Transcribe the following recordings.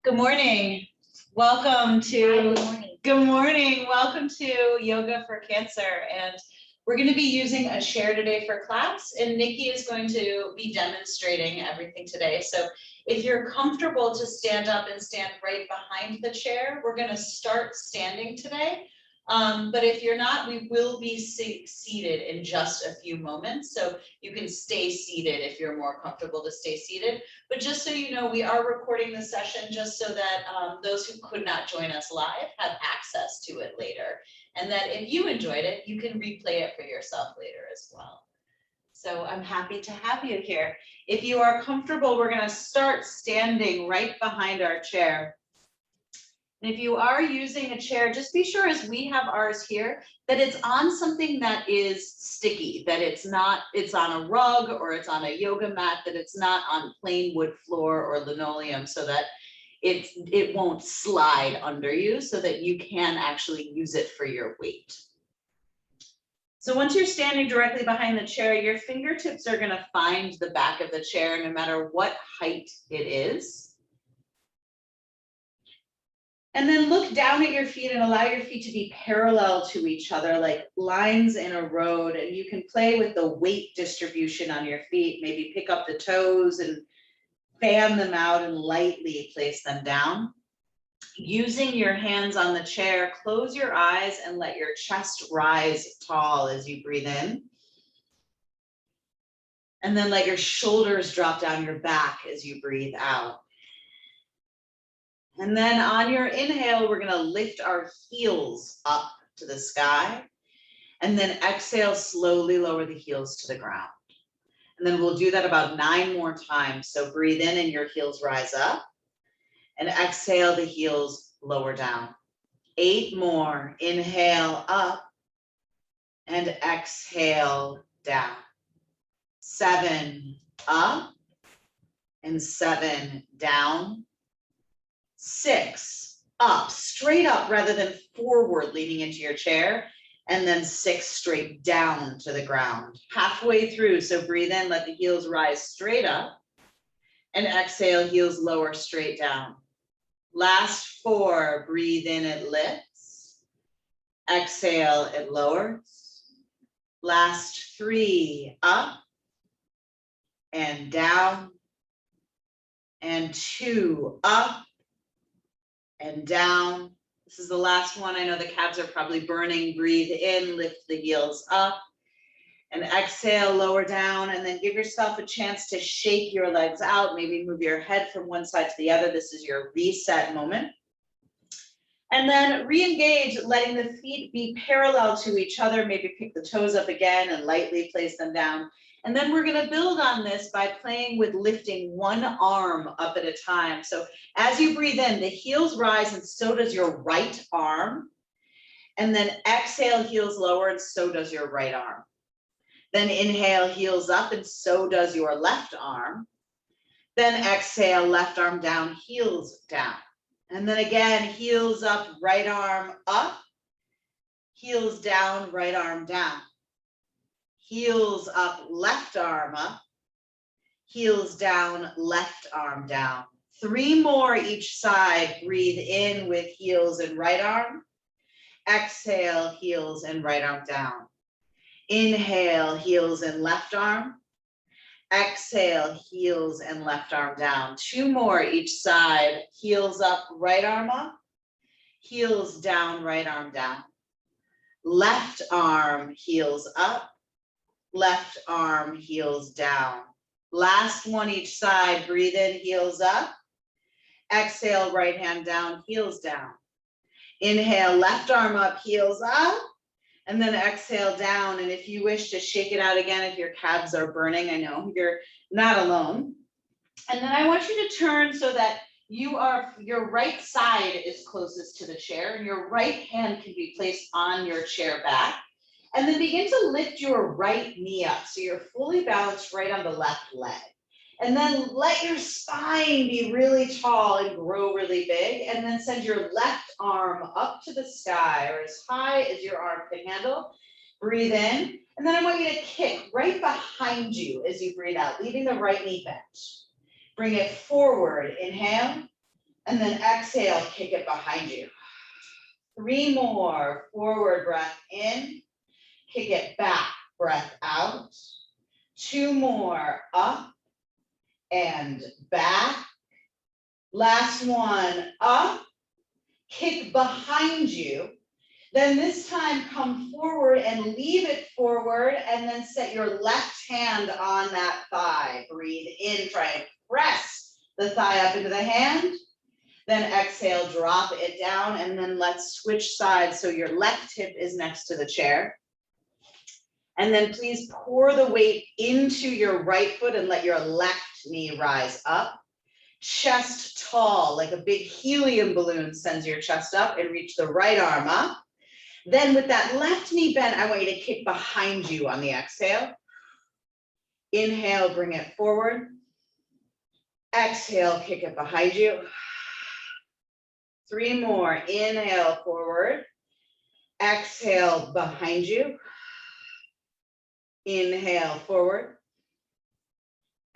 Good morning. Welcome to, good morning. Welcome to Yoga for Cancer. And we're going to be using a chair today for class, and Nikki is going to be demonstrating everything today. So if you're comfortable to stand up and stand right behind the chair, we're going to start standing today. But if you're not, we will be seated in just a few moments. So you can stay seated if you're more comfortable to stay seated. But just so you know, we are recording the session just so that those who could not join us live have access to it later. And that if you enjoyed it, you can replay it for yourself later as well. So I'm happy to have you here. If you are comfortable, we're going to start standing right behind our chair. And if you are using a chair, just be sure, as we have ours here, that it's on something that is sticky, that it's not, it's on a rug or it's on a yoga mat, that it's not on plain wood floor or linoleum, so that it won't slide under you, so that you can actually use it for your weight. So once you're standing directly behind the chair, your fingertips are going to find the back of the chair no matter what height it is. And then look down at your feet and allow your feet to be parallel to each other, like lines in a road. And you can play with the weight distribution on your feet. Maybe pick up the toes and fan them out and lightly place them down. Using your hands on the chair, close your eyes and let your chest rise tall as you breathe in. And then let your shoulders drop down your back as you breathe out. And then on your inhale, we're going to lift our heels up to the sky. And then exhale, slowly lower the heels to the ground. And then we'll do that about 9 more times. So breathe in and your heels rise up. And exhale, the heels lower down. 8 more. Inhale up. And exhale down. 7 up. And 7 down. 6 up, straight up rather than forward, leaning into your chair, and then 6 straight down to the ground. Halfway through, so breathe in, let the heels rise straight up, and exhale, heels lower straight down. Last 4, breathe in, it lifts. Exhale, it lowers. Last 3, up and down, and 2, up and down. This is the last one. I know the calves are probably burning. Breathe in, lift the heels up, and exhale, lower down, and then give yourself a chance to shake your legs out. Maybe move your head from one side to the other. This is your reset moment. And then re-engage, letting the feet be parallel to each other. Maybe pick the toes up again and lightly place them down. And then we're going to build on this by playing with lifting one arm up at a time. So as you breathe in, the heels rise and so does your right arm. And then exhale, heels lower, and so does your right arm. Then inhale, heels up, and so does your left arm. Then exhale, left arm down, heels down. And then again, heels up, right arm up, heels down, right arm down. Heels up, left arm up, heels down, left arm down. 3 more each side. Breathe in with heels and right arm. Exhale, heels and right arm down. Inhale, heels and left arm. Exhale, heels and left arm down. 2 more each side. Heels up, right arm up. Heels down, right arm down. Left arm, heels up. Left arm, heels down. Last one each side. Breathe in, heels up. Exhale, right hand down, heels down. Inhale, left arm up, heels up. And then exhale down. And if you wish to shake it out again, if your calves are burning, I know you're not alone. And then I want you to turn so that your right side is closest to the chair, and your right hand can be placed on your chair back. And then begin to lift your right knee up so you're fully balanced right on the left leg. And then let your spine be really tall and grow really big. And then send your left arm up to the sky or as high as your arm can handle. Breathe in. And then I want you to kick right behind you as you breathe out, leaving the right knee bent. Bring it forward. Inhale. And then exhale, kick it behind you. 3 more, forward breath in, kick it back, breath out. 2 more, up and back. Last one, up, kick behind you. Then this time come forward and leave it forward, and then set your left hand on that thigh. Breathe in, try and press the thigh up into the hand. Then exhale, drop it down, and then let's switch sides so your left hip is next to the chair. And then please pour the weight into your right foot and let your left knee rise up. Chest tall, like a big helium balloon sends your chest up, and reach the right arm up. Then with that left knee bent, I want you to kick behind you on the exhale. Inhale, bring it forward. Exhale, kick it behind you. 3 more, inhale forward. Exhale behind you. Inhale forward.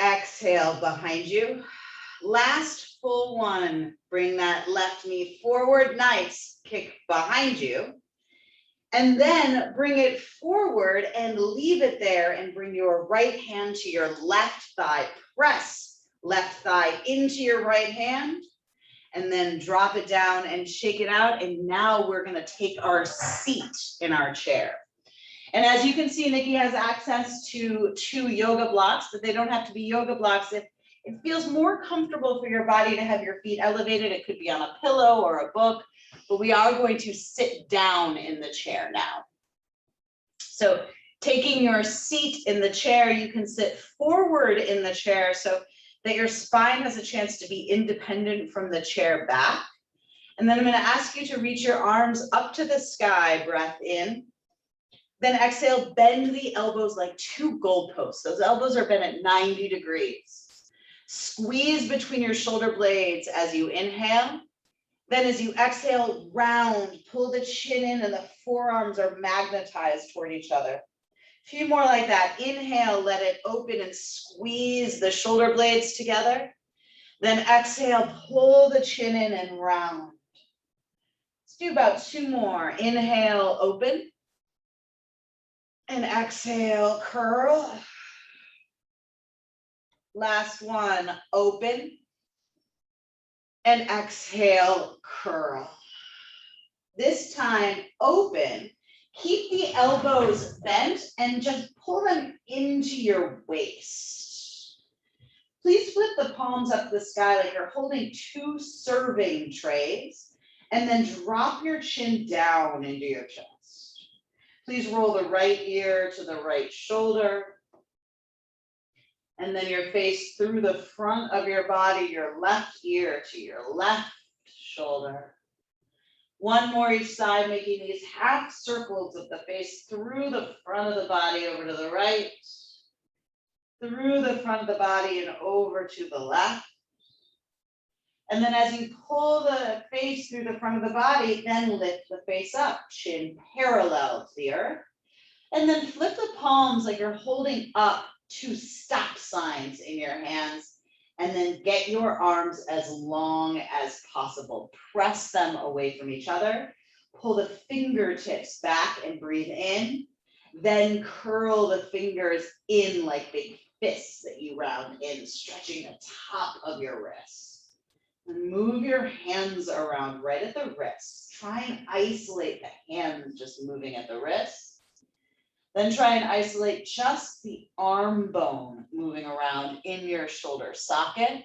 Exhale behind you. Last full one, bring that left knee forward, nice, kick behind you. And then bring it forward and leave it there, and bring your right hand to your left thigh. Press left thigh into your right hand, and then drop it down and shake it out. And now we're gonna take our seat in our chair. And as you can see, Nikki has access to 2 yoga blocks, but they don't have to be yoga blocks. If it feels more comfortable for your body to have your feet elevated, it could be on a pillow or a book, but we are going to sit down in the chair now. So taking your seat in the chair, you can sit forward in the chair so that your spine has a chance to be independent from the chair back. And then I'm going to ask you to reach your arms up to the sky, breath in. Then exhale, bend the elbows like 2 goalposts. Those elbows are bent at 90 degrees. Squeeze between your shoulder blades as you inhale. Then as you exhale, round, pull the chin in, and the forearms are magnetized toward each other. A few more like that. Inhale, let it open and squeeze the shoulder blades together. Then exhale, pull the chin in and round. Let's do about 2 more. Inhale, open. And exhale, curl. Last one, open. And exhale, curl. This time, open. Keep the elbows bent and just pull them into your waist. Please flip the palms up to the sky like you're holding 2 serving trays, and then drop your chin down into your chest. Please roll the right ear to the right shoulder. And then your face through the front of your body, your left ear to your left shoulder. 1 more each side, making these half circles of the face through the front of the body over to the right, through the front of the body and over to the left. And then as you pull the face through the front of the body, then lift the face up, chin parallel to the earth. And then flip the palms like you're holding up 2 stop signs in your hands, and then get your arms as long as possible. Press them away from each other. Pull the fingertips back and breathe in. Then curl the fingers in like big fists that you round in, stretching the top of your wrists. And move your hands around right at the wrists. Try and isolate the hands just moving at the wrists. Then try and isolate just the arm bone moving around in your shoulder socket.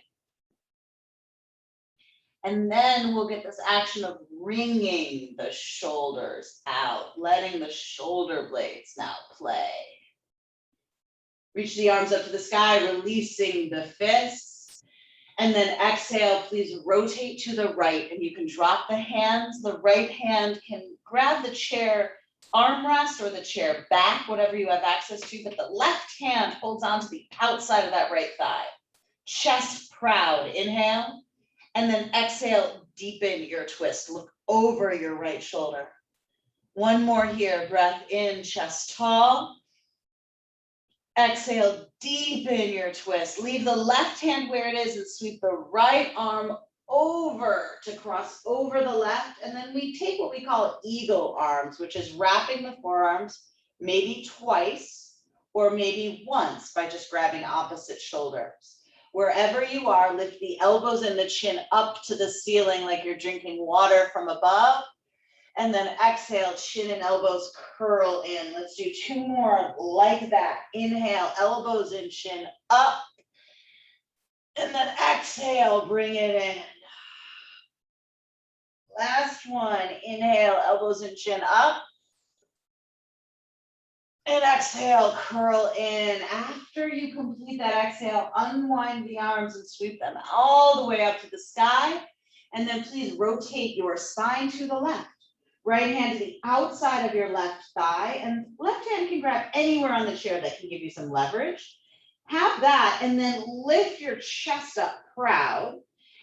And then we'll get this action of wringing the shoulders out, letting the shoulder blades now play. Reach the arms up to the sky, releasing the fists. And then exhale, please rotate to the right, and you can drop the hands. The right hand can grab the chair armrest or the chair back, whatever you have access to, but the left hand holds onto the outside of that right thigh. Chest proud, inhale, and then exhale, deepen your twist. Look over your right shoulder. 1 more here, breath in, chest tall. Exhale, deepen your twist. Leave the left hand where it is and sweep the right arm over to cross over the left. And then we take what we call eagle arms, which is wrapping the forearms maybe twice or maybe once by just grabbing opposite shoulders. Wherever you are, lift the elbows and the chin up to the ceiling like you're drinking water from above. And then exhale, chin and elbows curl in. Let's do 2 more like that. Inhale, elbows and chin up. And then exhale, bring it in. Last one, inhale, elbows and chin up. And exhale, curl in. After you complete that exhale, unwind the arms and sweep them all the way up to the sky. And then please rotate your spine to the left. Right hand to the outside of your left thigh, and left hand can grab anywhere on the chair that can give you some leverage. Have that, and then lift your chest up proud,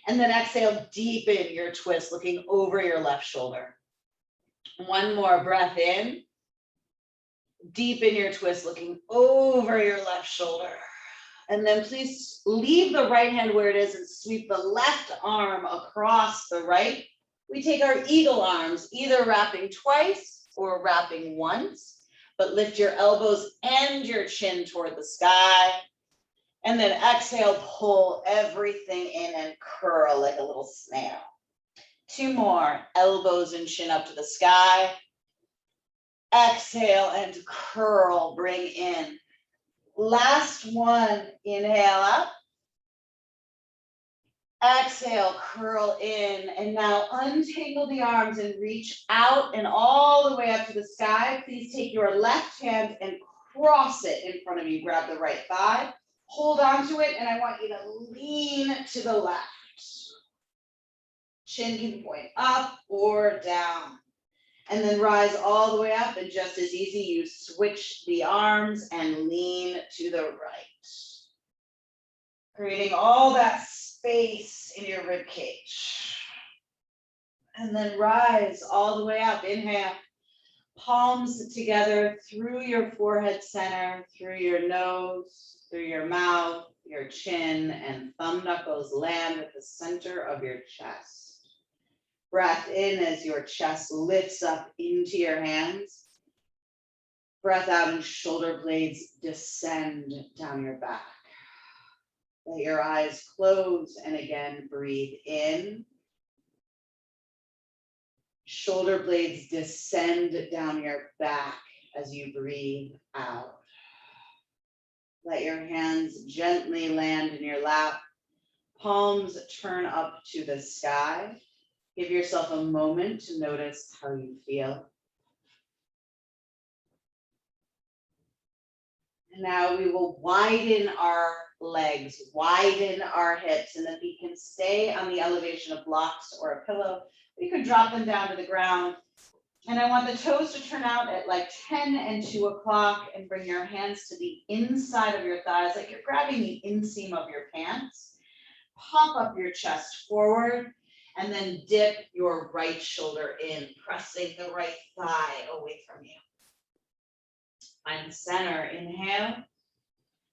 and then exhale, deepen your twist, looking over your left shoulder. One more breath in. Deepen your twist, looking over your left shoulder. And then please leave the right hand where it is and sweep the left arm across the right. We take our eagle arms, either wrapping twice or wrapping once, but lift your elbows and your chin toward the sky. And then exhale, pull everything in and curl like a little snail. 2 more, elbows and chin up to the sky. Exhale and curl, bring in. Last one, inhale up. Exhale, curl in, and now untangle the arms and reach out and all the way up to the sky. Please take your left hand and cross it in front of you. Grab the right thigh, hold on to it, and I want you to lean to the left. Chin can point up or down. And then rise all the way up, and just as easy, you switch the arms and lean to the right. Creating all that space in your rib cage. And then rise all the way up. Inhale, palms together through your forehead center, through your nose, through your mouth, your chin, and thumb knuckles land at the center of your chest. Breath in as your chest lifts up into your hands. Breath out and shoulder blades descend down your back. Let your eyes close and again breathe in. Shoulder blades descend down your back as you breathe out. Let your hands gently land in your lap. Palms turn up to the sky. Give yourself a moment to notice how you feel. And now we will widen our legs, widen our hips, and the feet can stay on the elevation of blocks or a pillow. We could drop them down to the ground. And I want the toes to turn out at like 10 and 2 o'clock, and bring your hands to the inside of your thighs, like you're grabbing the inseam of your pants. Pop up your chest forward, and then dip your right shoulder in, pressing the right thigh away from you. Find center, inhale,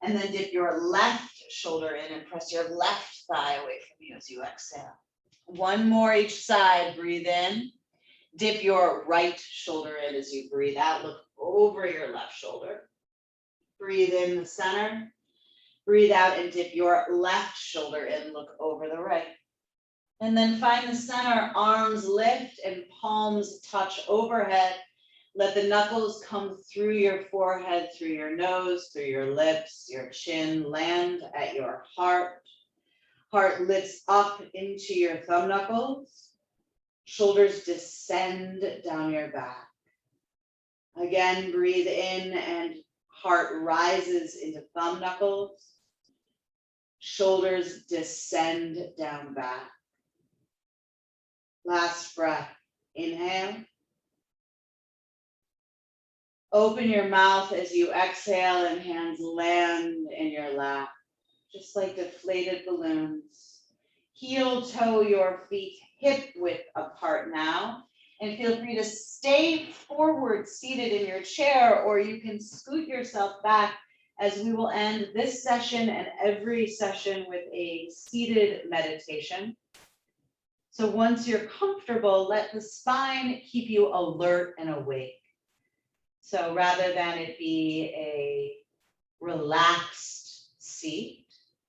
and then dip your left shoulder in and press your left thigh away from you as you exhale. 1 more each side, breathe in. Dip your right shoulder in as you breathe out, look over your left shoulder. Breathe in the center, breathe out and dip your left shoulder in, look over the right. And then find the center, arms lift and palms touch overhead. Let the knuckles come through your forehead, through your nose, through your lips, your chin, land at your heart. Heart lifts up into your thumb knuckles. Shoulders descend down your back. Again, breathe in and heart rises into thumb knuckles. Shoulders descend down back. Last breath, inhale. Open your mouth as you exhale and hands land in your lap, just like deflated balloons. Heel toe your feet hip width apart now, and feel free to stay forward seated in your chair, or you can scoot yourself back as we will end this session and every session with a seated meditation. So once you're comfortable, let the spine keep you alert and awake. So rather than it be a relaxed seat,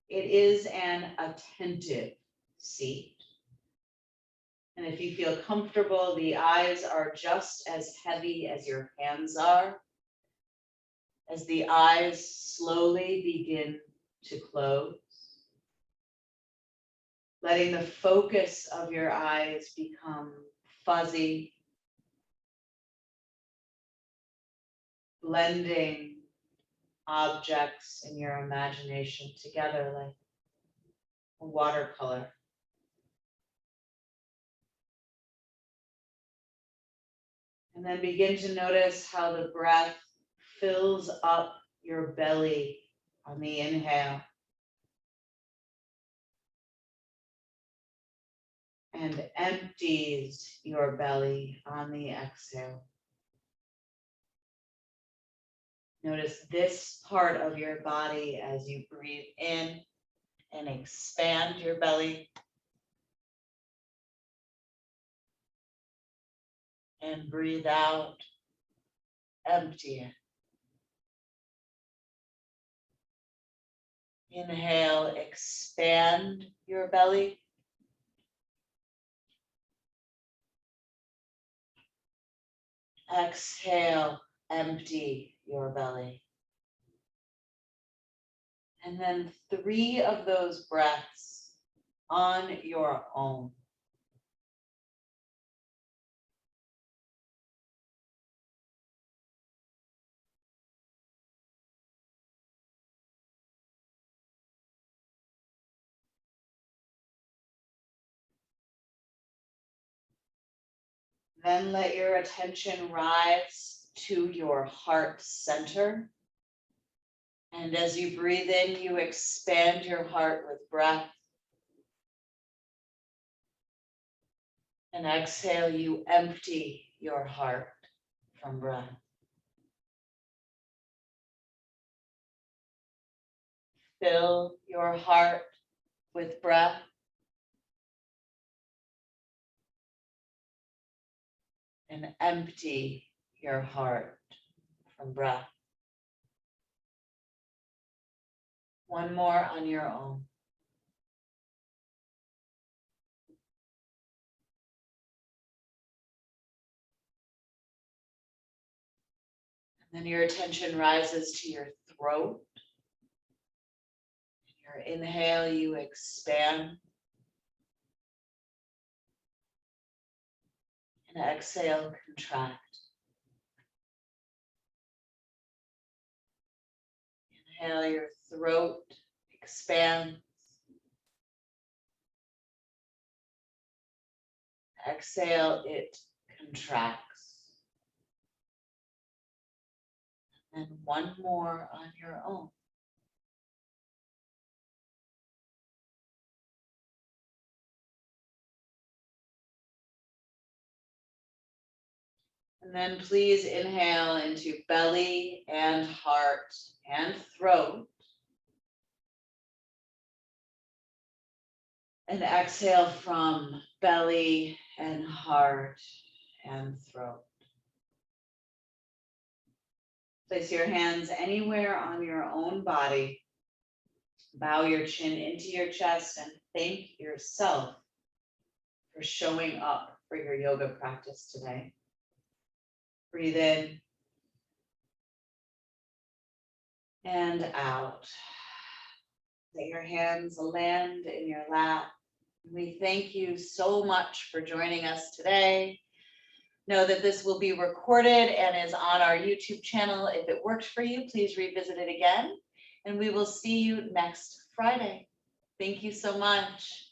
it is an attentive seat. And if you feel comfortable, the eyes are just as heavy as your hands are. As the eyes slowly begin to close, letting the focus of your eyes become fuzzy, blending objects in your imagination together like a watercolor. And then begin to notice how the breath fills up your belly on the inhale and empties your belly on the exhale. Notice this part of your body as you breathe in and expand your belly. And breathe out, empty it. Inhale, expand your belly. Exhale, empty your belly. And then 3 of those breaths on your own. Then let your attention rise to your heart center. And as you breathe in, you expand your heart with breath. And exhale, you empty your heart from breath. Fill your heart with breath. And empty your heart from breath. One more on your own. And then your attention rises to your throat. In your inhale, you expand. And exhale, contract. Inhale, your throat expands. Exhale, it contracts. And one more on your own. And then please inhale into belly and heart and throat. And exhale from belly and heart and throat. Place your hands anywhere on your own body. Bow your chin into your chest and thank yourself for showing up for your yoga practice today. Breathe in and out. Let your hands land in your lap. We thank you so much for joining us today. Know that this will be recorded and is on our YouTube channel. If it worked for you, please revisit it again. And we will see you next Friday. Thank you so much.